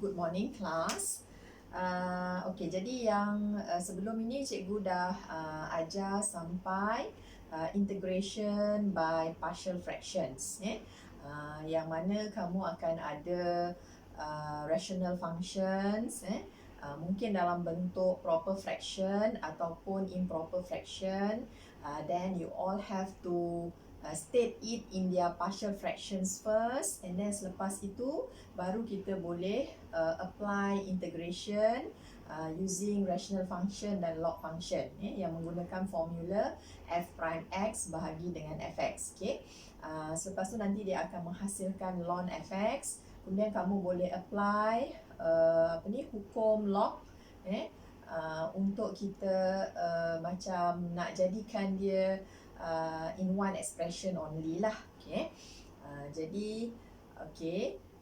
Good morning class. Okey, jadi yang sebelum ini cikgu dah ajar sampai integration by partial fractions, yang mana kamu akan ada rational functions, mungkin dalam bentuk proper fraction ataupun improper fraction. Then you all have to state it in their partial fractions first, and then selepas itu baru kita boleh apply integration using rational function dan log function, yang menggunakan formula f prime x bahagi dengan fx. Selepas tu nanti dia akan menghasilkan ln fx, kemudian kamu boleh apply hukum log, untuk kita macam nak jadikan dia in one expression only lah. Jadi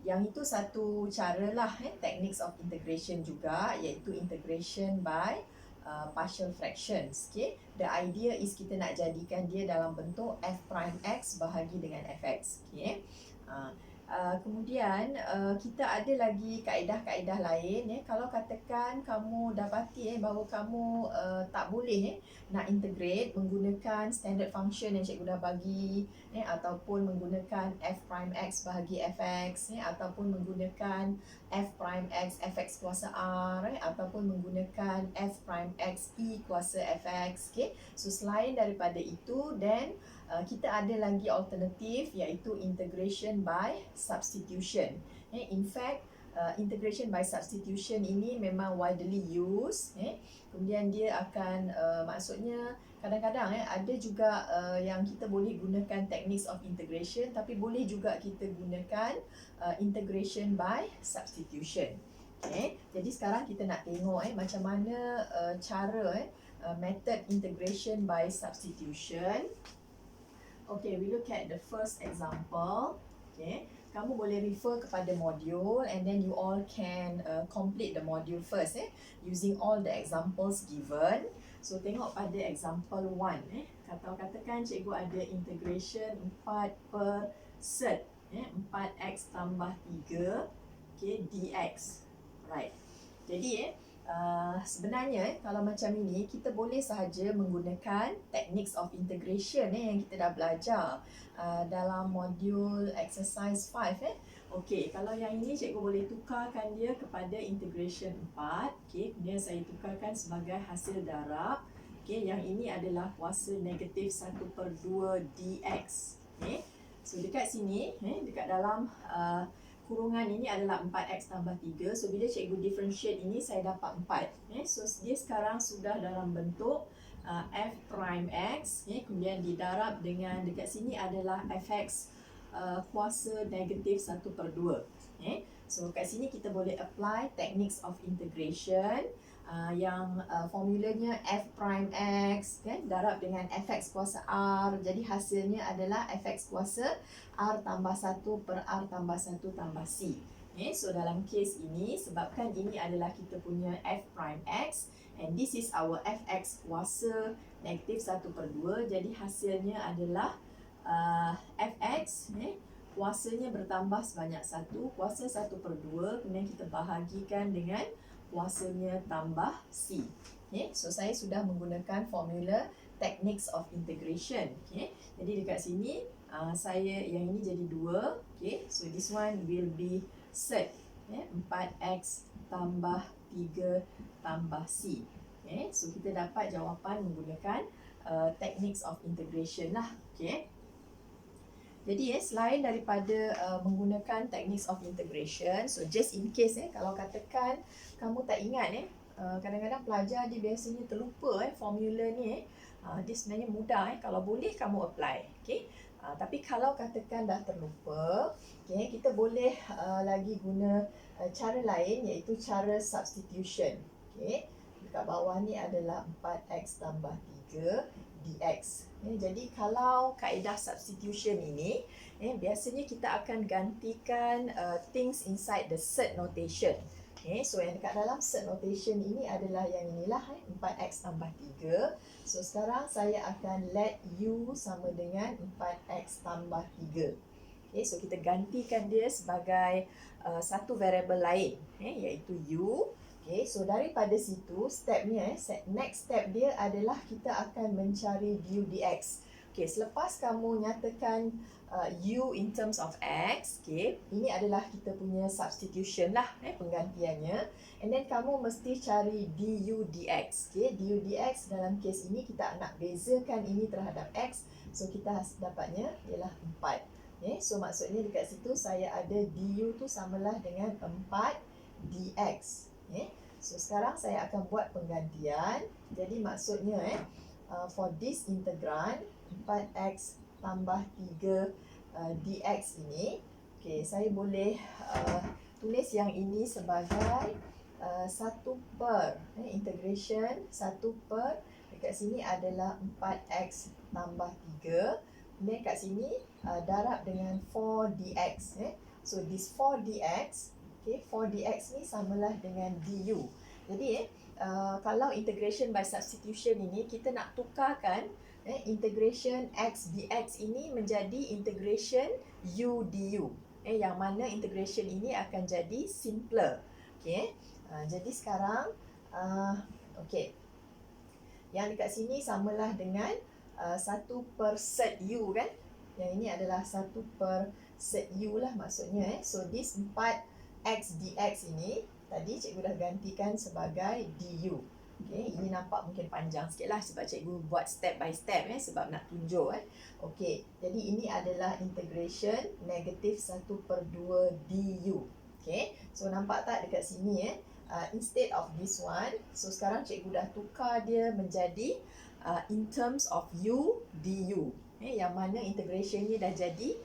yang itu satu cara lah, techniques of integration juga, iaitu integration by partial fractions. The idea is kita nak jadikan dia dalam bentuk f prime x bahagi dengan fx. Kemudian kita ada lagi kaedah-kaedah lain. Kalau katakan kamu dapati bahawa kamu tak boleh nak integrate menggunakan standard function yang cikgu dah bagi, ataupun menggunakan f prime x bahagi fx, ataupun menggunakan f prime x fx kuasa r, ataupun menggunakan f prime x e kuasa fx. So selain daripada itu, then kita ada lagi alternatif, iaitu integration by substitution. In fact, integration by substitution ini memang widely used. Kemudian dia akan maksudnya kadang-kadang ada juga yang kita boleh gunakan techniques of integration, tapi boleh juga kita gunakan integration by substitution. Jadi sekarang kita nak tengok macam mana cara method integration by substitution. Okay, we look at the first example. Kamu boleh refer kepada module, and then you all can complete the module first, using all the examples given. So tengok pada example 1, katakan cikgu ada integration 4 per cert, 4x tambah 3, dx. Right. Jadi sebenarnya kalau macam ini kita boleh sahaja menggunakan techniques of integration yang kita dah belajar dalam modul exercise 5. Kalau yang ini cikgu boleh tukarkan dia kepada integration 4. Kemudian saya tukarkan sebagai hasil darab. Yang ini adalah kuasa negatif 1/2 dx. So dekat sini, dekat dalam kurungan ini adalah 4x tambah 3. So bila cikgu differentiate ini, saya dapat 4. So dia sekarang sudah dalam bentuk f prime x, kemudian didarab dengan dekat sini adalah fx kuasa negatif 1/2. So kat sini kita boleh apply techniques of integration, yang formulanya f prime x darab dengan fx kuasa r, jadi hasilnya adalah fx kuasa r tambah 1 per r tambah 1 tambah c. So dalam kes ini, sebabkan ini adalah kita punya f prime x, and this is our fx kuasa negatif 1/2, jadi hasilnya adalah fx kuasanya bertambah sebanyak 1, kuasa 1/2, kemudian kita bahagikan dengan kuasanya tambah C. So saya sudah menggunakan formula techniques of integration. Jadi dekat sini saya yang ini jadi 2. So this one will be cert, 4x tambah 3 tambah C. So kita dapat jawapan menggunakan techniques of integration lah. Jadi selain daripada menggunakan techniques of integration, so just in case kalau katakan kamu tak ingat, kadang-kadang pelajar dia biasanya terlupa formula ni, dia sebenarnya mudah, kalau boleh kamu apply. Tapi kalau katakan dah terlupa, kita boleh lagi guna cara lain, iaitu cara substitution. Dekat bawah ni adalah 4x tambah 3 dx. Jadi kalau kaedah substitution ini, biasanya kita akan gantikan things inside the cert notation. So yang dekat dalam cert notation ini adalah yang inilah, 4x tambah 3. So sekarang saya akan let u sama dengan 4x tambah 3. Okay, so kita gantikan dia sebagai satu variable lain, iaitu u. Okay, so daripada situ stepnya, next step dia adalah kita akan mencari du dx. Okay, selepas kamu nyatakan u in terms of x, okay, ini adalah kita punya substitution lah, penggantiannya. And then kamu mesti cari du dx. Okay, du dx dalam kes ini kita nak bezakan ini terhadap x. So kita dapatnya ialah 4. Okay, so maksudnya dekat situ saya ada du tu samalah dengan 4 dx. Okay, so sekarang saya akan buat penggantian. Jadi maksudnya for this integrand 4x tambah 3 dx ini, okay, saya boleh tulis yang ini sebagai 1 per integration 1 per, dekat sini adalah 4x tambah 3, dan kat sini darab dengan 4 dx. So this 4 dx, okay, 4 dx ni samalah dengan du. Jadi kalau integration by substitution ini, kita nak tukarkan integration x dx ini menjadi integration u du, yang mana integration ini akan jadi simpler. Okay, jadi sekarang okay, yang dekat sini samalah dengan 1 per set u kan. Yang ini adalah 1 per set u lah maksudnya. So this 4x dx ini tadi cikgu dah gantikan sebagai du. Okay, ini nampak mungkin panjang sikit lah sebab cikgu buat step by step sebab nak tunjuk. Okay, jadi ini adalah integration negatif 1 per 2 du. Okay, so nampak tak dekat sini instead of this one, so sekarang cikgu dah tukar dia menjadi in terms of u du, yang mana integration ni dah jadi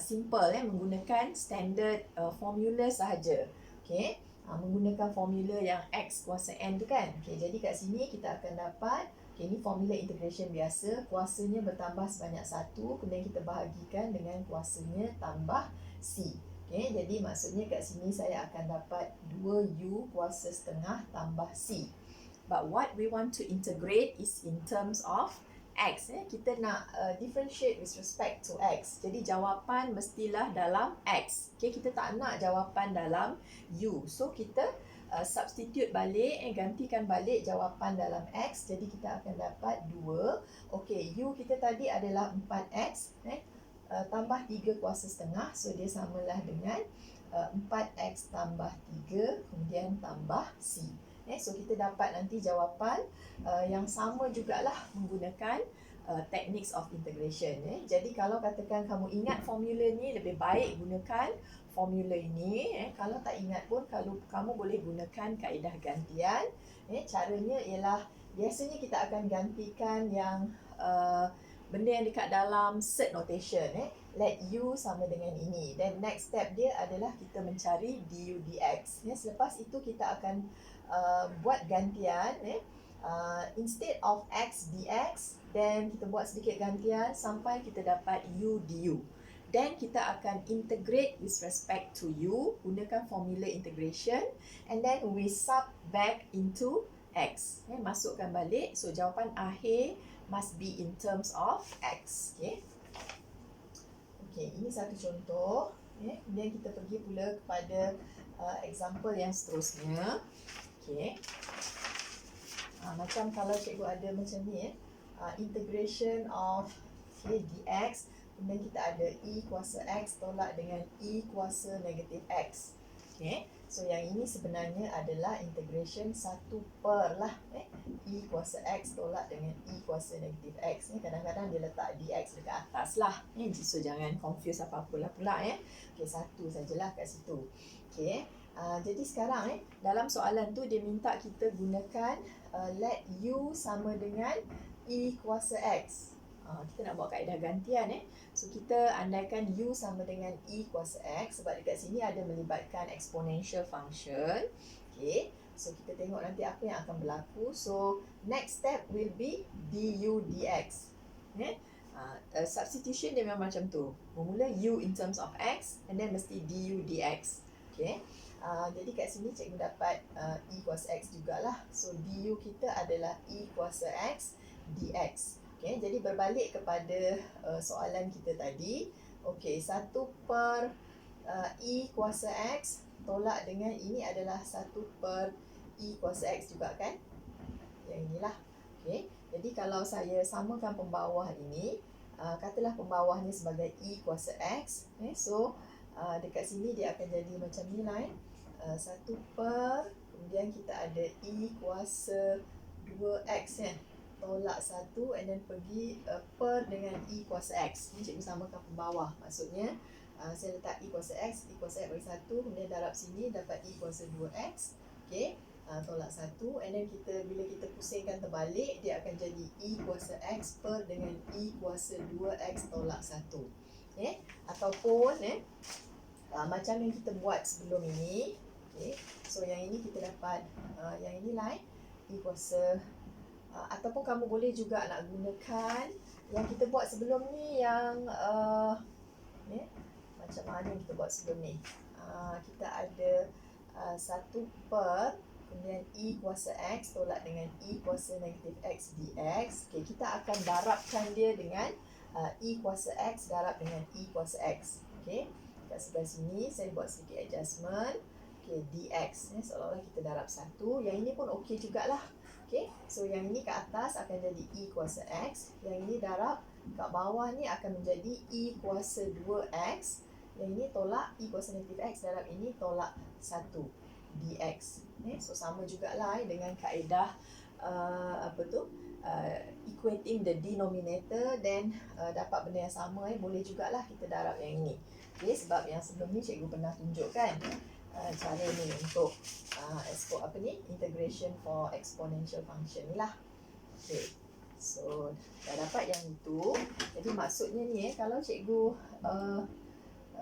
simple, menggunakan standard formula sahaja. Okay, menggunakan formula yang x kuasa n tu kan. Okay, jadi kat sini kita akan dapat, okay, ni formula integration biasa, kuasanya bertambah sebanyak 1, kemudian kita bahagikan dengan kuasanya tambah c. Okay, jadi maksudnya kat sini saya akan dapat 2u kuasa setengah tambah c. But what we want to integrate is in terms of x. Kita nak differentiate with respect to x. Jadi jawapan mestilah dalam x. Okay, kita tak nak jawapan dalam u. So kita substitute balik, gantikan balik jawapan dalam x. Jadi kita akan dapat 2. Okay, u kita tadi adalah 4x. Tambah 3 kuasa setengah. So dia samalah dengan 4x tambah 3 kemudian tambah c. So kita dapat nanti jawapan yang sama jugalah menggunakan techniques of integration. Jadi kalau katakan kamu ingat formula ni, lebih baik gunakan formula ini. Kalau tak ingat pun, kalau kamu boleh gunakan kaedah gantian. Caranya ialah biasanya kita akan gantikan yang benda yang dekat dalam set notation. Let u sama dengan ini. Then next step dia adalah kita mencari du dx. Selepas itu kita akan buat gantian. Instead of x dx, then kita buat sedikit gantian sampai kita dapat u du. Then kita akan integrate with respect to u, gunakan formula integration, and then we sub back into x. Masukkan balik. So jawapan akhir must be in terms of x. Okay, ini satu contoh. Kemudian kita pergi pula kepada example yang seterusnya. Okay. Macam kalau cikgu ada macam ni, integration of dx, kemudian kita ada e kuasa x tolak dengan e kuasa negatif x. Okay. So yang ini sebenarnya adalah integration 1 per lah. E kuasa x tolak dengan e kuasa negatif x. Kadang-kadang dia letak dx dekat atas lah. So jangan confuse apa-apa lah pula. Okay, 1 sajalah kat situ. Okay. Jadi sekarang dalam soalan tu dia minta kita gunakan let u sama dengan e kuasa x. Kita nak buat kaedah gantian. So kita andaikan u sama dengan e kuasa x sebab dekat sini ada melibatkan exponential function. Okay, so kita tengok nanti apa yang akan berlaku. So next step will be du dx. Substitution dia memang macam tu. Bermula u in terms of x and then mesti du dx. Okay. Jadi kat sini cikgu dapat e kuasa x jugalah. So du kita adalah e kuasa x dx. Okay, jadi berbalik kepada soalan kita tadi. Okey, 1 per E kuasa X tolak dengan ini adalah 1 per E kuasa X juga kan? Yang inilah. Okey, jadi kalau saya samakan pembawah ini, katalah pembawahnya sebagai E kuasa X. So, dekat sini dia akan jadi macam ni lah. 1 per, kemudian kita ada E kuasa 2X kan? Tolak 1 and then pergi per dengan E kuasa X. Ni cikgu samakan pembawah. Maksudnya, saya letak E kuasa X bagi 1, kemudian darab sini dapat E kuasa 2X. Okay, tolak 1 and then bila kita pusingkan terbalik, dia akan jadi E kuasa X per dengan E kuasa 2X tolak 1. Okay, ataupun macam yang kita buat sebelum ini. Okay, so yang ini kita dapat yang inilah E kuasa ataupun kamu boleh juga nak gunakan yang kita buat sebelum ni, yang macam mana yang kita buat sebelum ni. Kita ada 1 per, kemudian E kuasa X tolak dengan E kuasa negatif X dx. Okay, kita akan darabkan dia dengan E kuasa X darab dengan E kuasa X. Okay, kat sebelah sini saya buat sedikit adjustment. Okay, dx seolah-olah kita darab 1. Yang ini pun okey jugalah. Okay, so yang ini ke atas akan jadi E kuasa X. Yang ini darab kat bawah ni akan menjadi E kuasa 2X. Yang ini tolak E kuasa negatif X darab ini tolak 1 dx. So sama jugalah dengan kaedah equating the denominator, then dapat benda yang sama. Boleh jugalah kita darab yang ini. Okay, sebab yang sebelum ni cikgu pernah tunjukkan cara ni untuk integration for exponential function ni lah. Okay, so dah dapat yang itu. Jadi maksudnya ni kalau cikgu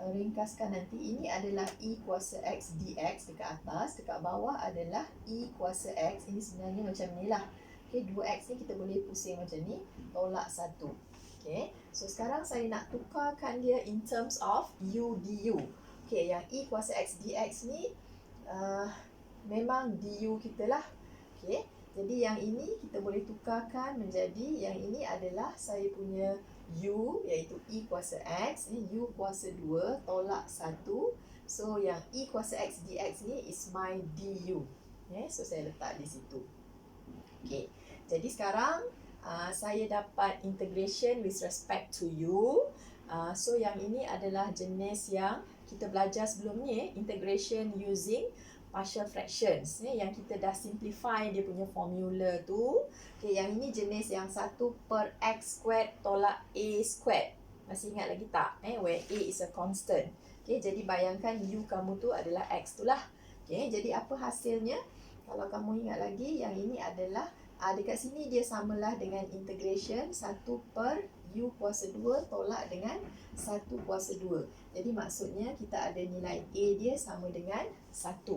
ringkaskan nanti, ini adalah E kuasa X dx dekat atas, dekat bawah adalah E kuasa X. Ini sebenarnya macam ni lah. Okay, 2X ni kita boleh pusing macam ni, tolak 1. Okay, so sekarang saya nak tukarkan dia in terms of U du. Okay, yang E kuasa X dx ni memang du kita lah. Okay, jadi yang ini kita boleh tukarkan menjadi, yang ini adalah saya punya U, iaitu E kuasa X, U kuasa 2 tolak 1. So yang E kuasa X dx ni is my du. Okay, so saya letak di situ. Okay, jadi sekarang saya dapat integration with respect to U. So yang ini adalah jenis yang kita belajar sebelum ni, integration using partial fractions, yang kita dah simplify dia punya formula tu. Okay, yang ini jenis yang 1 per X squared tolak A squared. Masih ingat lagi tak? Where A is a constant. Okay, jadi bayangkan U kamu tu adalah X tu lah. Okay, jadi apa hasilnya? Kalau kamu ingat lagi, yang ini adalah dekat sini dia samalah dengan integration 1 per U kuasa 2 tolak dengan 1 kuasa 2. Jadi maksudnya kita ada nilai A dia sama dengan 1.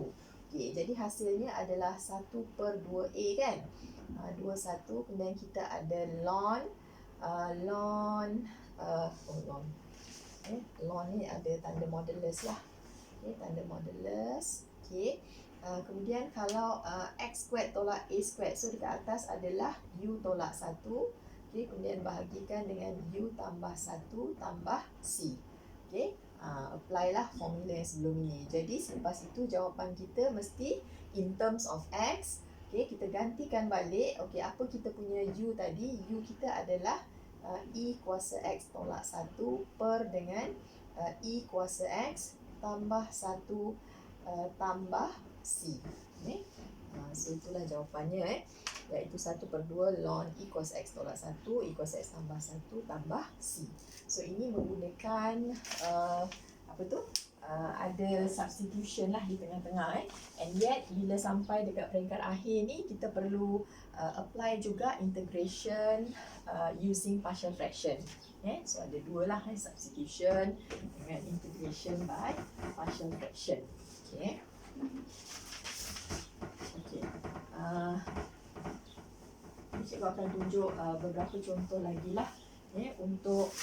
Okay, jadi hasilnya adalah 1 per 2A kan. 21, kemudian kita ada ln ln ni ada tanda modulus lah. Okay, tanda modulus. Okay, kemudian kalau X squared tolak A squared, so dekat atas adalah U tolak 1. Okay, kemudian bahagikan dengan U tambah 1 tambah C. Okay, apply lah formula yang sebelum ini. Jadi selepas itu jawapan kita mesti in terms of X. Okay, kita gantikan balik. Okay, apa kita punya U tadi? U kita adalah E kuasa X tolak 1 per dengan E kuasa X tambah 1 tambah C. Okay, so itulah jawapannya iaitu 1 per 2 ln E kuasa X tolak 1, E kuasa X tambah 1 tambah C. So ini menggunakan ada substitution lah di tengah-tengah and yet bila sampai dekat peringkat akhir ni kita perlu apply juga integration using partial fraction. So ada dua lah, substitution dengan integration by partial fraction. Okay. Cikgu akan tunjuk beberapa contoh lagi lah untuk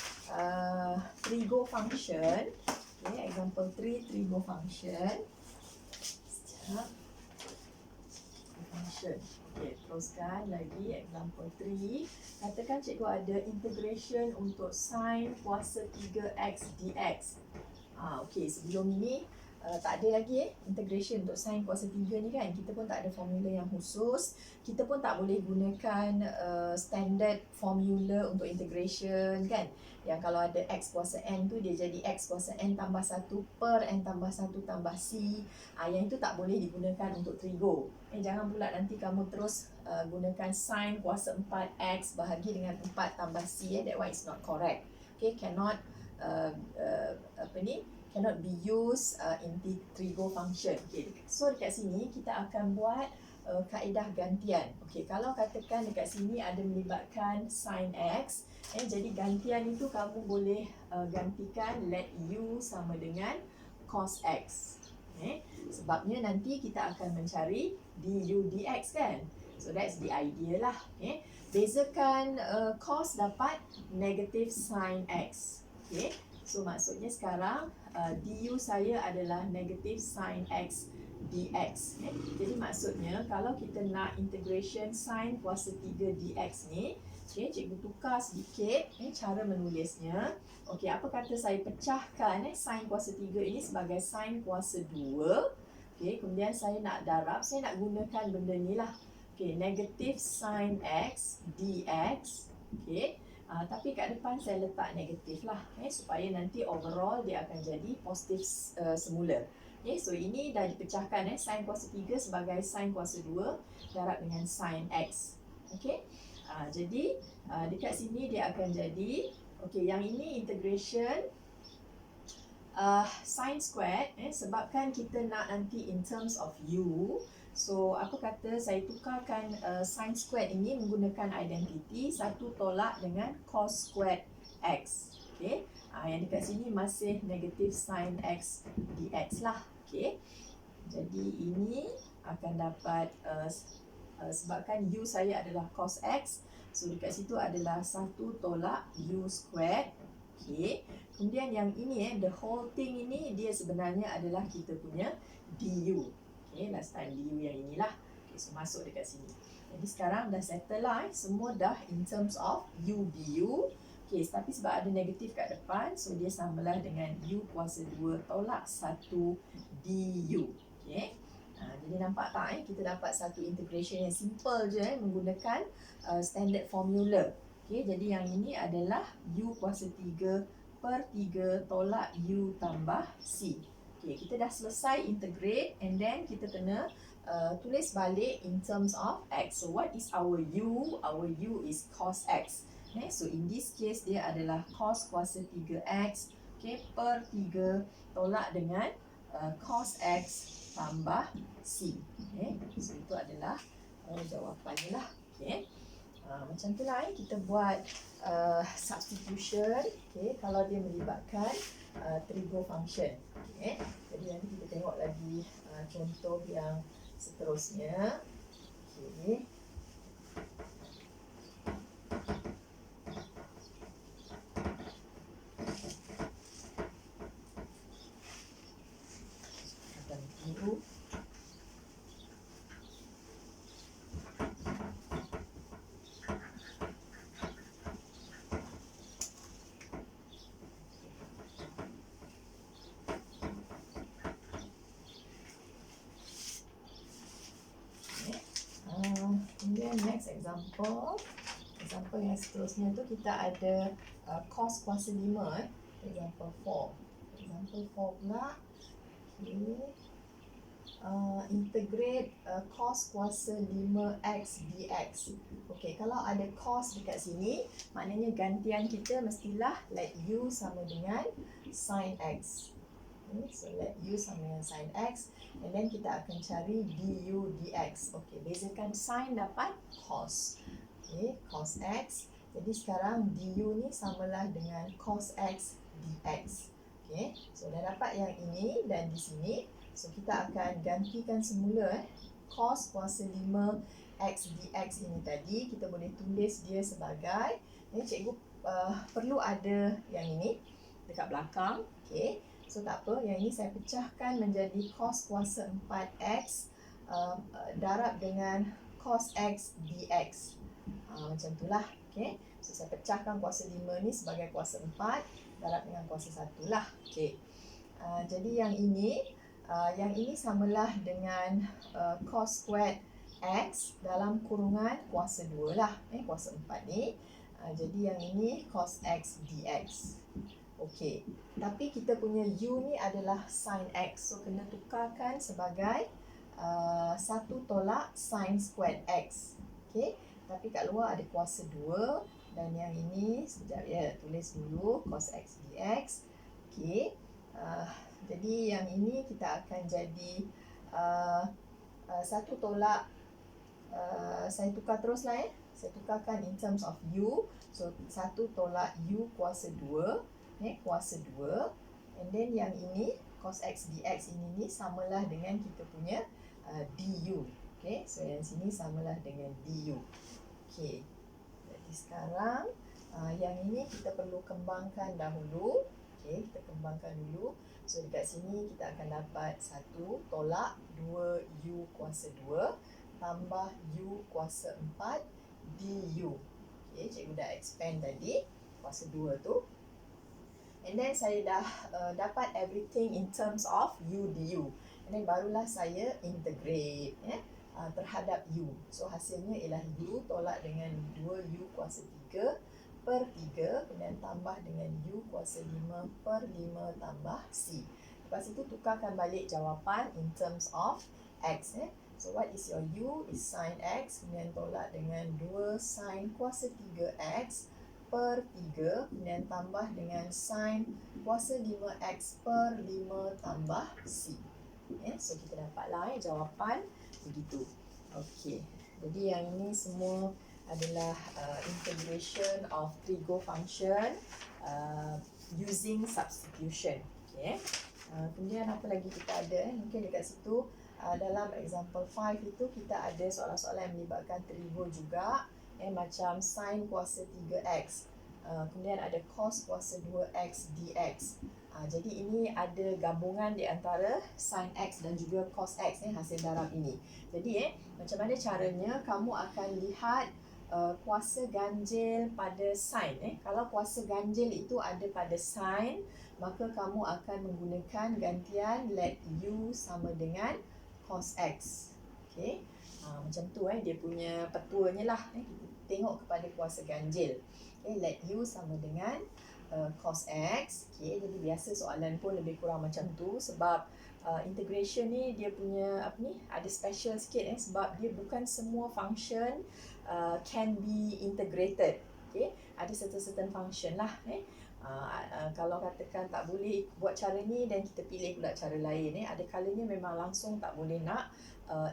trigo function. Okay, example 3 trigo function. Sekejap. function. Okey, teruskan lagi example 3. Katakan cikgu ada integration untuk sin kuasa 3x dx. Okey, sebelum ini tak ada lagi integration untuk sin kuasa 3 ni kan. Kita pun tak ada formula yang khusus. Kita pun tak boleh gunakan standard formula untuk integration kan. Yang kalau ada x kuasa n tu dia jadi x kuasa n tambah 1 per n tambah 1 tambah c. Yang itu tak boleh digunakan untuk trigo. Jangan pula nanti kamu terus gunakan sin kuasa 4x bahagi dengan 4 tambah c. That one is not correct. Okay, cannot cannot be used in the trigo function. Okay, so dekat sini kita akan buat kaedah gantian. Okay, kalau katakan dekat sini ada melibatkan sin x, jadi gantian itu kamu boleh gantikan let u sama dengan cos x. Sebabnya nanti kita akan mencari du dx kan. So that's the idea lah. Bezakan cos dapat negative sin x. Okay. So maksudnya sekarang du saya adalah negative sin x dx. Jadi maksudnya kalau kita nak integration sin kuasa 3 dx ni, cikgu tukar sedikit cara menulisnya. Okey, apa kata saya pecahkan sin kuasa 3 ini sebagai sin kuasa 2. Okey, kemudian saya nak darab, saya nak gunakan benda ni lah. Okey, negative sin x dx. Okey. Tapi kat depan saya letak negatif lah supaya nanti overall dia akan jadi positif semula. So ini dah dipecahkan sin kuasa 3 sebagai sin kuasa 2 darab dengan sin x. Okey. Jadi dekat sini dia akan jadi yang ini integration sin squared sebabkan kita nak nanti in terms of u. So apa kata saya tukarkan sin squared ini menggunakan identity 1 tolak dengan cos squared x. Okey. Yang dekat sini masih negatif sin x dx lah. Okey. Jadi ini akan dapat sebabkan u saya adalah cos x. So dekat situ adalah 1 tolak u squared. Okey. Kemudian yang ini the whole thing ini dia sebenarnya adalah kita punya du. Okay, last time du yang inilah. Okay, so masuk dekat sini. Jadi sekarang dah settle lah. Semua dah in terms of u du. Okay, tapi sebab ada negatif kat depan, so dia samalah dengan u kuasa 2 tolak 1 du. Okay. Jadi nampak tak kita dapat satu integration yang simple je menggunakan standard formula. Okay, jadi yang ini adalah u kuasa 3 per 3 tolak u tambah c. Okay, kita dah selesai integrate and then kita kena tulis balik in terms of x. So what is our u? Our u is cos x. Okay, so in this case dia adalah cos kuasa 3x per 3 tolak dengan cos x tambah c. Okay, so itu adalah jawapannya lah. Okay. Macam tu lah kita buat substitution. Okay, kalau dia melibatkan trigo function. Okay. Jadi nanti kita tengok lagi contoh yang seterusnya. Okay. Akan tunggu. Kemudian next example yang seterusnya tu kita ada cos kuasa 5 example 4 pula. Okay. Integrate cos kuasa 5x dx. Okay, kalau ada cos dekat sini, maknanya gantian kita mestilah let u sama dengan sin x. Okay, so let u sama dengan sin x and then kita akan cari du dx. Okay, bezakan sin dapat cos. Okay, cos x. Jadi sekarang du ni samalah dengan cos x dx. Okay, so dah dapat yang ini dan di sini. So kita akan gantikan semula cos kuasa 5x dx ini tadi. Kita boleh tulis dia sebagai cikgu perlu ada yang ini dekat belakang. Okay, so tak apa, yang ini saya pecahkan menjadi cos kuasa 4x darab dengan cos X dx. Macam itulah. Okay. So, saya pecahkan kuasa 5 ni sebagai kuasa 4 darab dengan kuasa 1 lah. Okay. Jadi yang ini samalah dengan cos squared X dalam kurungan kuasa 2 lah. Kuasa 4 ni. Jadi yang ini cos X dx. Okey. Tapi kita punya U ni adalah sin X. So, kena tukarkan sebagai 1 tolak sin squared X. Okey. Tapi kat luar ada kuasa 2. Dan yang ini, sekejap ya, tulis dulu cos X dx. Okey. Jadi yang ini kita akan jadi 1 tolak, saya tukar terus lah saya tukarkan in terms of U. So 1 tolak U kuasa 2, kuasa 2. And then yang ini cos X dx ini samalah dengan kita punya du. Okay, so yang sini samalah dengan du. Okay, jadi sekarang yang ini kita perlu kembangkan dahulu. Okay, kita kembangkan dulu. So dekat sini kita akan dapat 1 tolak 2U kuasa 2 tambah U kuasa 4 du. Okay, cikgu dah expand tadi kuasa 2 tu. And then saya dah dapat everything in terms of U du. And then barulah saya integrate terhadap U. So hasilnya ialah U tolak dengan 2U kuasa 3 per 3, kemudian tambah dengan U kuasa 5 per 5 tambah C. Lepas itu tukarkan balik jawapan in terms of X. So what is your U? Is sin X, kemudian tolak dengan 2 sin kuasa 3X per 3, kemudian tambah dengan sin kuasa 5X per 5 tambah C. So kita dapatlah jawapan begitu. Okey. Jadi yang ini semua adalah integration of trigo function using substitution. Okay. Kemudian apa lagi kita ada? Mungkin dekat situ dalam example 5 itu kita ada soalan-soalan yang melibatkan trigo juga. Macam sin kuasa 3x. Kemudian ada cos kuasa 2x dx. Jadi ini ada gabungan di antara sin x dan juga cos x hasil darab ini. Jadi macam mana caranya kamu akan lihat kuasa ganjil pada sin. Kalau kuasa ganjil itu ada pada sin, maka kamu akan menggunakan gantian let u sama dengan cos x. Okay. Macam tu dia punya petuanya lah. Kita tengok kepada kuasa ganjil. Let u sama dengan cos x. Okay. Jadi biasa soalan pun lebih kurang macam tu sebab integration ni dia punya ada special sikit sebab dia bukan semua function can be integrated. Okay. Ada certain function lah. Kalau katakan tak boleh buat cara ni dan kita pilih pula cara lain. Ada kalanya memang langsung tak boleh nak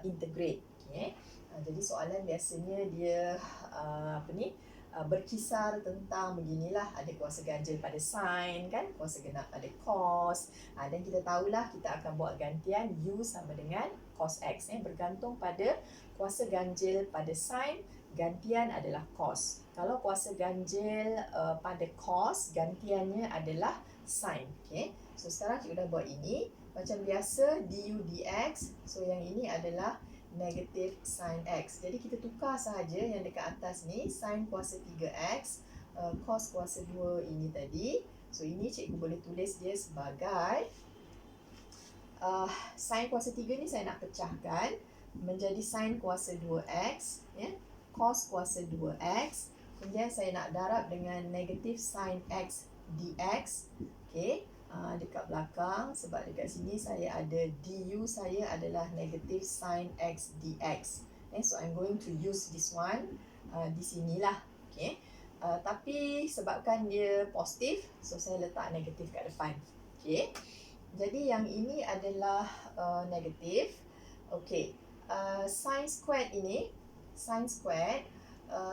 integrate. Okay. Jadi soalan biasanya dia berkisar tentang beginilah, ada kuasa ganjil pada sin kan, kuasa genap pada cos. Dan kita tahulah kita akan buat gantian u sama dengan cos x bergantung pada kuasa ganjil pada sin, gantian adalah cos. Kalau kuasa ganjil pada cos, gantiannya adalah sin. Okay. So sekarang kita dah buat ini macam biasa du dx. So yang ini adalah negatif sin x. Jadi kita tukar sahaja yang dekat atas ni, sin kuasa 3x, cos kuasa 2 ini tadi. So ini cikgu boleh tulis dia sebagai sin kuasa 3 ni saya nak pecahkan menjadi sin kuasa 2x, cos kuasa 2x. Kemudian saya nak darab dengan negatif sin x dx. Okay. Dekat belakang sebab dekat sini saya ada du saya adalah negatif sin x dx. So I'm going to use this one di sinilah. Okay. Tapi sebabkan dia positif, so saya letak negatif kat depan. Okay. Jadi yang ini adalah negatif. Okay. Sin squared ini, sin squared,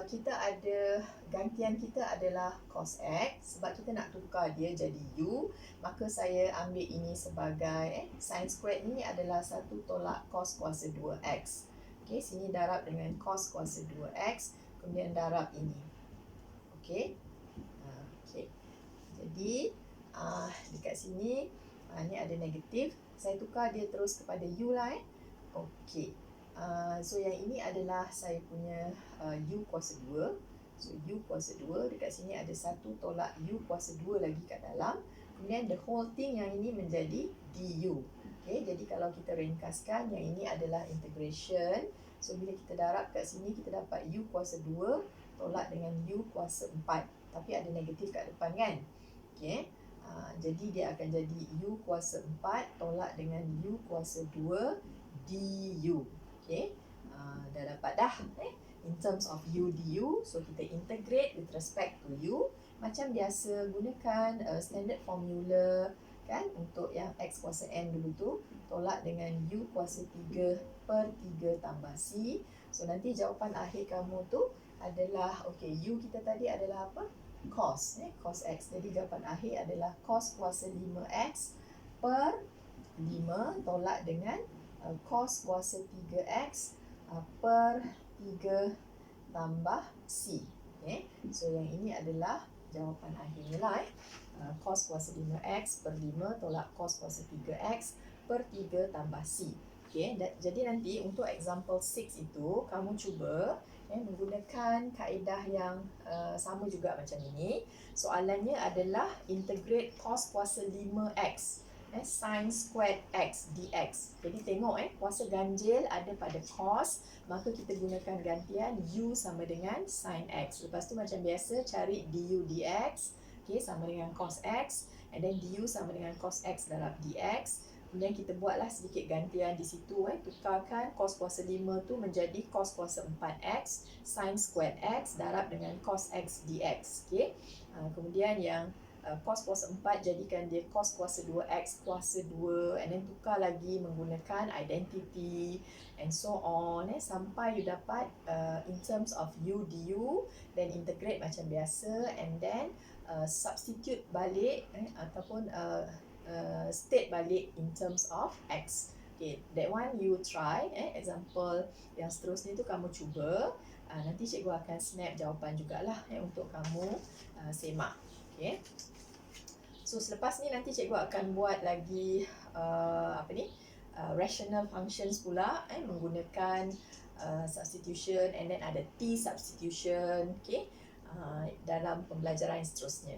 kita ada gantian kita adalah cos x sebab kita nak tukar dia jadi u, maka saya ambil ini sebagai sin squared ini adalah 1 tolak cos kuasa 2x. Okey, sini darab dengan cos kuasa 2x, kemudian darab ini. Okey. Okey. Jadi dekat sini ni ada negatif, saya tukar dia terus kepada u lah. Okey. So yang ini adalah saya punya U kuasa 2. So U kuasa 2, dekat sini ada 1 tolak U kuasa 2 lagi kat dalam. Kemudian the whole thing yang ini menjadi du. Okay, jadi kalau kita ringkaskan, yang ini adalah integration. So bila kita darab kat sini, kita dapat U kuasa 2 tolak dengan U kuasa 4. Tapi ada negatif kat depan kan. Okay. Jadi dia akan jadi U kuasa 4 tolak dengan U kuasa 2 du. Okay. Dah dapat dah. In terms of U du, so kita integrate with respect to U. Macam biasa, gunakan standard formula kan, untuk yang X kuasa N dulu tu, tolak dengan U kuasa 3 per 3 tambah C. So nanti jawapan akhir kamu tu adalah, okay, U kita tadi adalah apa? Cos, cos X. Jadi jawapan akhir adalah cos kuasa 5X per 5 tolak dengan cos kuasa 3X per 3 tambah C. Okay. So yang ini adalah jawapan akhirnya lah. Cos kuasa 5X per 5 tolak cos kuasa 3X per 3 tambah C. Okay. Jadi nanti untuk example 6 itu, kamu cuba menggunakan kaedah yang sama juga macam ini. Soalannya adalah integrate cos kuasa 5X sin squared X dx. Jadi tengok kuasa ganjil ada pada cos, maka kita gunakan gantian U sama dengan sin X. Lepas tu macam biasa cari du dx, okay, sama dengan cos X, and then du sama dengan cos X darab dx. Kemudian kita buatlah sedikit gantian di situ, tukarkan cos kuasa 5 tu menjadi cos kuasa 4x sin squared X darab dengan cos X dx. Okay. Kemudian yang cos kuasa 4 jadikan dia cos kuasa 2x kuasa 2, and then tukar lagi menggunakan identity and so on, sampai you dapat in terms of U du, then integrate macam biasa, and then substitute balik ataupun state balik in terms of X. Okay, that one you try. Example yang seterusnya tu kamu cuba. Nanti cikgu akan snap jawapan jugalah untuk kamu semak. Okay. So selepas ni nanti cikgu akan buat lagi rational functions pula, menggunakan substitution, and then ada T substitution, okay, dalam pembelajaran seterusnya.